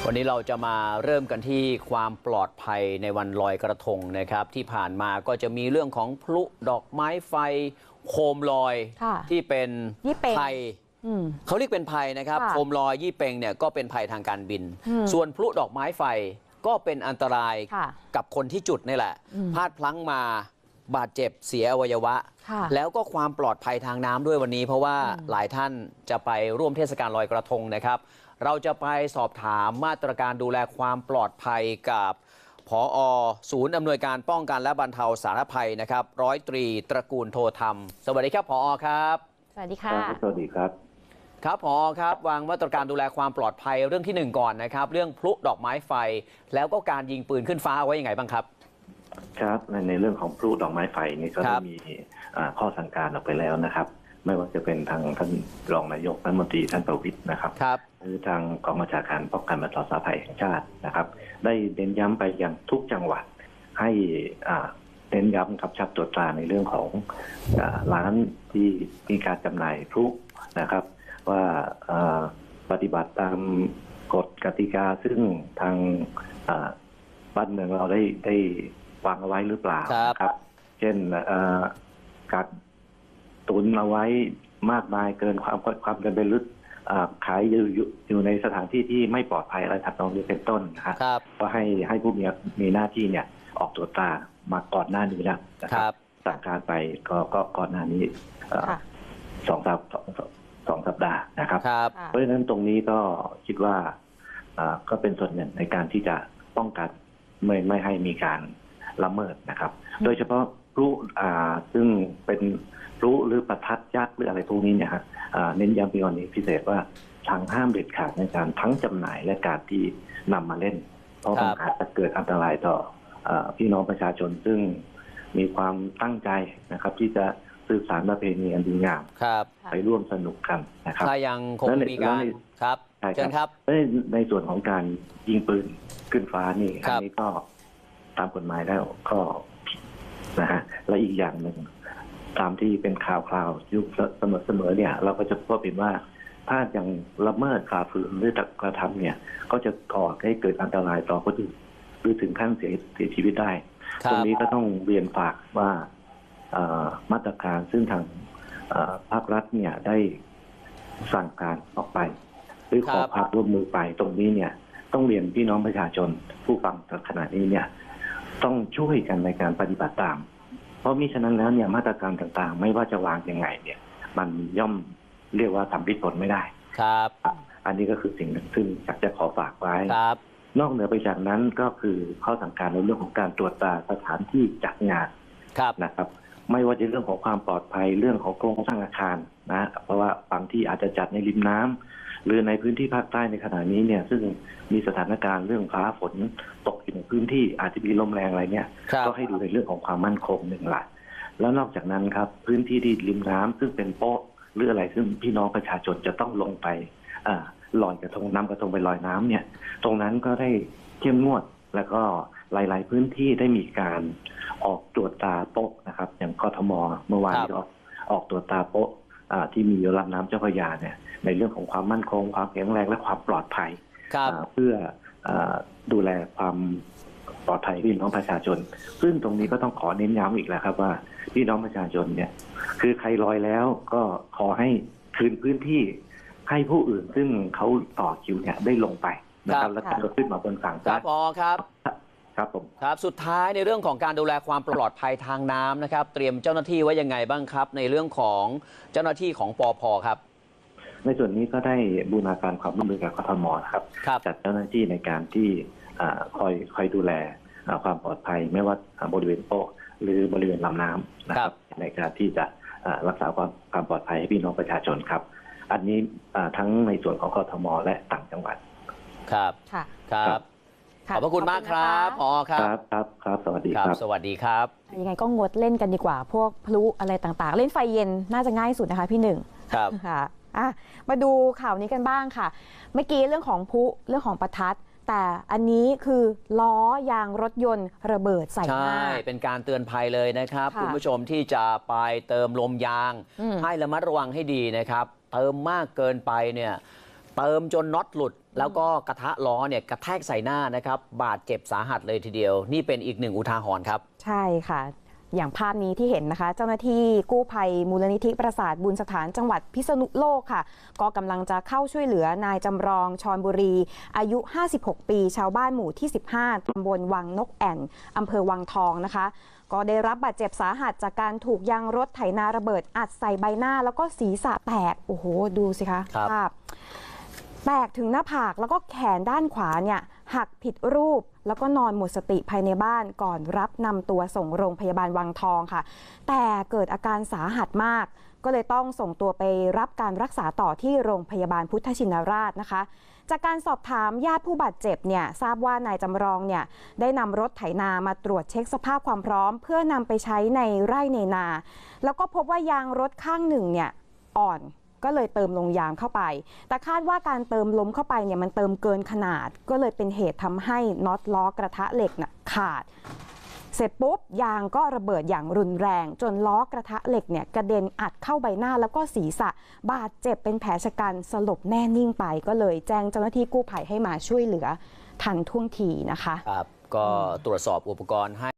วันนี้เราจะมาเริ่มกันที่ความปลอดภัยในวันลอยกระทงนะครับที่ผ่านมาก็จะมีเรื่องของพลุดอกไม้ไฟโคมลอยที่เป็นภัยเขาเรียกเป็นภัยนะครับโคมลอยยี่เปงเนี่ยก็เป็นภัยทางการบินส่วนพลุดอกไม้ไฟก็เป็นอันตรายกับคนที่จุดนี่แหละพลาดพลั้งมาบาดเจ็บเสียอวัยวะแล้วก็ความปลอดภัยทางน้ำด้วยวันนี้เพราะว่าหลายท่านจะไปร่วมเทศกาลลอยกระทงนะครับเราจะไปสอบถามมาตรการดูแลความปลอดภัยกับผอ.ศูนย์อำนวยการป้องกันและบรรเทาสาธารณภัยนะครับร้อยตรีตระกูลโทธรรมสวัสดีครับผอ.ครับสวัสดีค่ะสวัสดีครับครับผอ.ครับวางมาตรการดูแลความปลอดภัยเรื่องที่1ก่อนนะครับเรื่องพลุดอกไม้ไฟแล้วก็การยิงปืนขึ้นฟ้าไว้ยังไงบ้างครับครับในเรื่องของพลุดอกไม้ไฟนี่ก็ได้มีข้อสั่งการออกไปแล้วนะครับไม่ว่าจะเป็นทางท่านรองนายกรัฐมนตรีท่านประวิตรนะครับหรือทางกองบัญชาการป้องกันบรรเทาสาธารณภัยแห่งชาตินะครับได้เน้นย้ำไปยังทุกจังหวัดให้เน้นย้ำกับชับตรวจตราในเรื่องของร้านที่มีการจำหน่ายพลุนะครับว่าปฏิบัติตามกฎกติกาซึ่งทางบ้านเมืองเราได้วางเอาไว้หรือเปล่าครับเช่นการตุนเอาไว้มากมายเกินความจำเป็นลึกขายอยู่ในสถานที่ที่ไม่ปลอดภัยอะไรทำนองนี้เป็นต้นนะครับก็ให้ผู้มีหน้าที่เนี่ยออกตรวจตรามาก่อนหน้านี้แล้วนะครับสั่งการไปก็ก่อนหน้านี้สองสัปดาห์นะครับเพราะฉะนั้นตรงนี้ก็คิดว่าก็เป็นส่วนหนึ่งในการที่จะป้องกันไม่ให้มีการละเมิดนะครับโดยเฉพาะพลุซึ่งเป็นพลุหรือประทัดยักษ์หรืออะไรพวกนี้เนี่ยฮะเน้นย้ำเป็นกรณีพิเศษว่าทางห้ามเด็ดขาดในการทั้งจำหน่ายและการที่นำมาเล่นเพราะมันอาจจะเกิดอันตรายต่อพี่น้องประชาชนซึ่งมีความตั้งใจนะครับที่จะสืบสานประเพณีอันดีงามไปร่วมสนุกกันนะครับถ้ายังคงมีการครับเชิญครับในส่วนของการยิงปืนขึ้นฟ้านี่อันนี้ก็ตามกฎหมายแล้วก็นะฮะและอีกอย่างหนึ่งตามที่เป็นข่าวยุคเสมอเนี่ยเราก็จะพบเห็นว่าถ้ายังละเมิดฝ่าฝืนหรือกระทำเนี่ยก็จะก่อให้เกิดอันตรายต่อคนอื่นหรือถึงขั้นเสียชีวิตได้ตรงนี้ก็ต้องเรียนฝากว่ามาตรการซึ่งทางภาครัฐเนี่ยได้สั่งการออกไปหรือขอความร่วมมือไปตรงนี้เนี่ยต้องเรียนพี่น้องประชาชนผู้ฟังขณะนี้เนี่ยต้องช่วยกันในการปฏิบัติตามเพราะมิฉะนั้นแล้วเนี่ยมาตรการต่างๆไม่ว่าจะวางยังไงเนี่ยมันย่อมเรียกว่าทำพิผลไม่ได้ครับอันนี้ก็คือสิ่งหนึ่งซึ่งอยากจะขอฝากไว้นอกเหนือไปจากนั้นก็คือข้อสั่งการในเรื่องของการตรวจตราสถานที่จัดงานนะครับไม่ว่าจะเรื่องของความปลอดภัยเรื่องของโครงสร้างอาคารนะเพราะว่าบางที่อาจจะจัดในริมน้ำหรือในพื้นที่ภาคใต้ในขณะนี้เนี่ยซึ่งมีสถานการณ์เรื่องฟ้าฝนตกอยู่ในพื้นที่อาจจะมีลมแรงอะไรเนี่ยก็ให้ดูในเรื่องของความมั่นคงหนึ่งหลักแล้วนอกจากนั้นครับพื้นที่ที่ริมน้ำซึ่งเป็นโป๊ะหรืออะไรซึ่งพี่น้องประชาชนจะต้องลงไปลอยกระทงนำกระทงไปลอยน้ำเนี่ยตรงนั้นก็ได้เข้มงวดแล้วก็หลายๆพื้นที่ได้มีการออกตรวจตาโป๊ะนะครับอย่างกทมเมื่อวานก็ออกตรวจตาโป๊ะที่มีลำน้ำเจ้าพระยาเนี่ยในเรื่องของความมั่นคงความแข็งแรงและความปลอดภัยเพื่อดูแลความปลอดภัยพี่น้องประชาชนซึ่งตรงนี้ก็ต้องขอเน้นย้ำอีกแล้วครับว่าพี่น้องประชาชนเนี่ยคือใครลอยแล้วก็ขอให้คืนพื้นที่ให้ผู้อื่นซึ่งเขาต่อคิวเนี่ยได้ลงไปนะครับแล้วก็ขึ้นมาบนฝั่งครับอ๋อครับครับผมครับสุดท้ายในเรื่องของการดูแลความปลอดภัยทางน้ำนะครับเตรียมเจ้าหน้าที่ไว้ยังไงบ้างครับในเรื่องของเจ้าหน้าที่ของปภ.ครับในส่วนนี้ก็ได้บูรณาการความร่วมมือกับกทม.ครับจัดเจ้าหน้าที่ในการที่คอยดูแลความปลอดภัยไม่ว่าบริเวณโป๊ะหรือบริเวณลำน้ำนะครับในการที่จะรักษาความปลอดภัยให้พี่น้องประชาชนครับอันนี้ทั้งในส่วนของกทม.และต่างจังหวัดครับครับขอบพระคุณมากครับผอ.ครับสวัสดีครับสวัสดีครับยังไงก็งดเล่นกันดีกว่าพวกพลุอะไรต่างๆเล่นไฟเย็นน่าจะง่ายสุดนะคะพี่หนึ่งครับค่ะมาดูข่าวนี้กันบ้างค่ะเมื่อกี้เรื่องของพลุเรื่องของประทัดแต่อันนี้คือล้อยางรถยนต์ระเบิดใส่หน้าใช่เป็นการเตือนภัยเลยนะครับคุณผู้ชมที่จะไปเติมลมยางให้ระมัดระวังให้ดีนะครับเติมมากเกินไปเนี่ยเติมจนน็อตหลุด แล้วก็กระทะล้อเนี่ยกระแทกใส่หน้านะครับบาดเจ็บสาหัสเลยทีเดียว นี่เป็นอีกหนึ่งอุทาหรณ์ครับใช่ค่ะอย่างภาพนี้ที่เห็นนะคะเจ้าหน้าที่กู้ภัยมูลนิธิประสาทบุญสถานจังหวัดพิษณุโลกค่ะก็กำลังจะเข้าช่วยเหลือนายจำรองชรบุรีอายุ56ปีชาวบ้านหมู่ที่15ตำบลวังนกแอ่นอำเภอวังทองนะคะก็ได้รับบาดเจ็บสาหัสจากการถูกยางรถไถนาระเบิดอัดใส่ใบหน้าแล้วก็ศีรษะแตกโอ้โหดูสิคะภาพแตกถึงหน้าผากแล้วก็แขนด้านขวาเนี่ยหักผิดรูปแล้วก็นอนหมดสติภายในบ้านก่อนรับนำตัวส่งโรงพยาบาลวังทองค่ะแต่เกิดอาการสาหัสมากก็เลยต้องส่งตัวไปรับการรักษาต่อที่โรงพยาบาลพุทธชินราชนะคะจากการสอบถามญาติผู้บาดเจ็บเนี่ยทราบว่านายจำรองเนี่ยได้นำรถไถนามาตรวจเช็คสภาพความพร้อมเพื่อนำไปใช้ในไร่ในนาแล้วก็พบว่ายางรถข้างหนึ่งเนี่ยอ่อนก็เลยเติมลงยางเข้าไปแต่คาดว่าการเติมลมเข้าไปเนี่ยมันเติมเกินขนาดก็เลยเป็นเหตุทำให้น็อตล้อกระทะเหล็กน่ะขาดเสร็จปุ๊บยางก็ระเบิดอย่างรุนแรงจนล้อกระทะเหล็กเนี่ยกระเด็นอัดเข้าใบหน้าแล้วก็ศีรษะบาดเจ็บเป็นแผลชะกันสลบแน่นิ่งไปก็เลยแจ้งเจ้าหน้าที่กู้ภัยให้มาช่วยเหลือทันท่วงทีนะคะครับก็ตรวจสอบอุปกรณ์ให้